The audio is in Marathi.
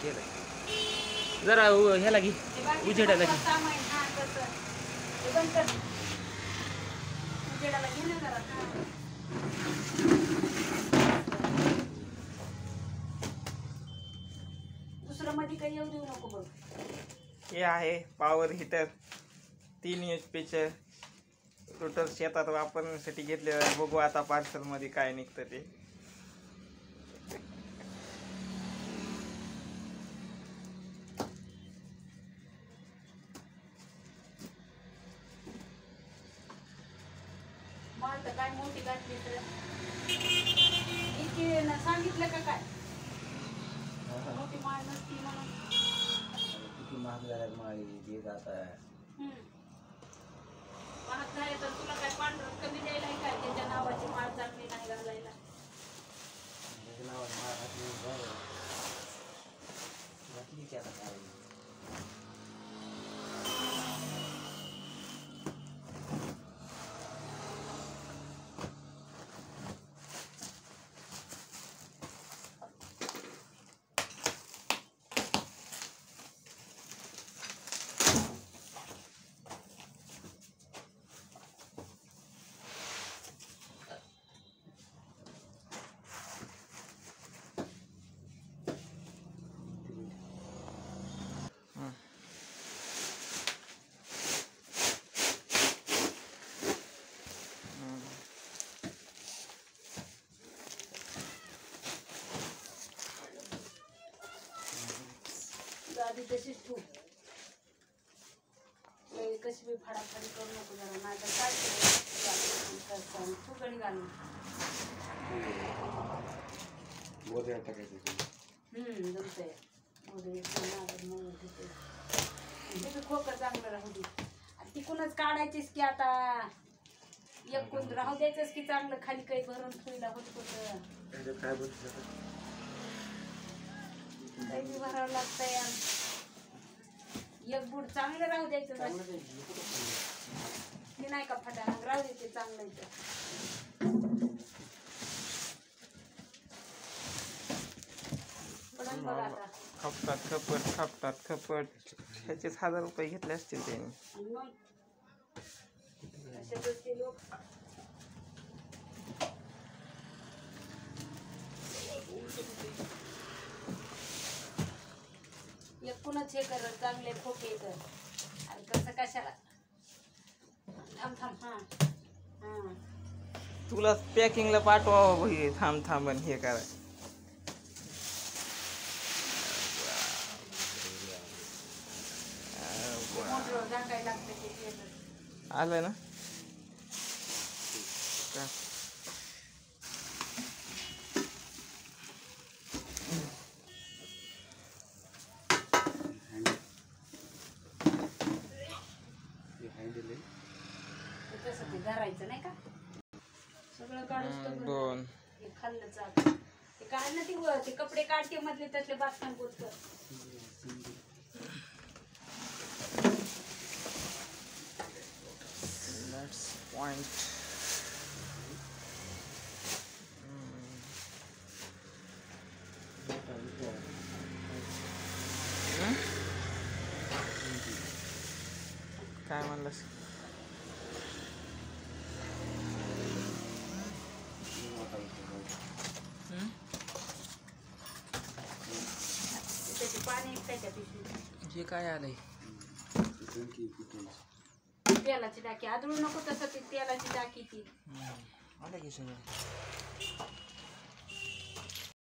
केलं जरा ह्याला घे उजेडाला घे. दुसरं मध्ये काही येऊ देऊ नको बघ. हे आहे पॉवर हीटर 3 HP टोटल शेतात वापरण्यासाठी घेतलेलं आहे. बघू आता पार्सल मध्ये काय निघतं ते. माल तर काय मोठी घातली तर इतकी सांगितलं का काय मोठी माळ नसती म्हणून. किती महाग झाल्यात माळी जे जात आहे. महाग झाले तर तुला काय पांढरं कमी द्यायला आहे काय त्याच्या नावाची माळ चांगली नाही घालायला. त्याच्या नावात माळ घातली की आता काय. आधी तशीच ठेवू. कशी बी फाडाफाडी करू नको जरा नाही तर काय तू गडी घालून जमतंय. खोकं चांगलं राहू दे. तिकूनच काढायचीस की आता एक कोण राहू द्यायचंच की चांगलं खाली काही भरून ठेवला होत होतं काही बी भरावं लागतंय. एक बूट चांगलं राहू द्यायचं ते नाही का फटा राहू द्यायचे चांगलं पण बघा आता खपतात खपट ह्याचेच 1000 रुपये घेतले असतील त्यांनी. मग असे गोष्टी लोक एकूणच हे कर चांगले खोके कर आणि कसं कशाला थांब थांब. हा हा तुला पॅकिंगला पाठवावं भाई. थांब आणि हे करा. मोटर झाकायला लागतं ते आलं ना का? कसं ते धरायचं नाही का सगळं काढून दोन खाल्लं चाल ते काढ ना ते कपडे काढते मधले त्यातले बाथरूम पुरतं. पॉइंट काय म्हणलंस? त्याची पाणी त्याच्या पिशवी जे काय आलंय तेलाची टाकी आदळू नको तसं ती तेलाची टाकी ती आलं की सगळं.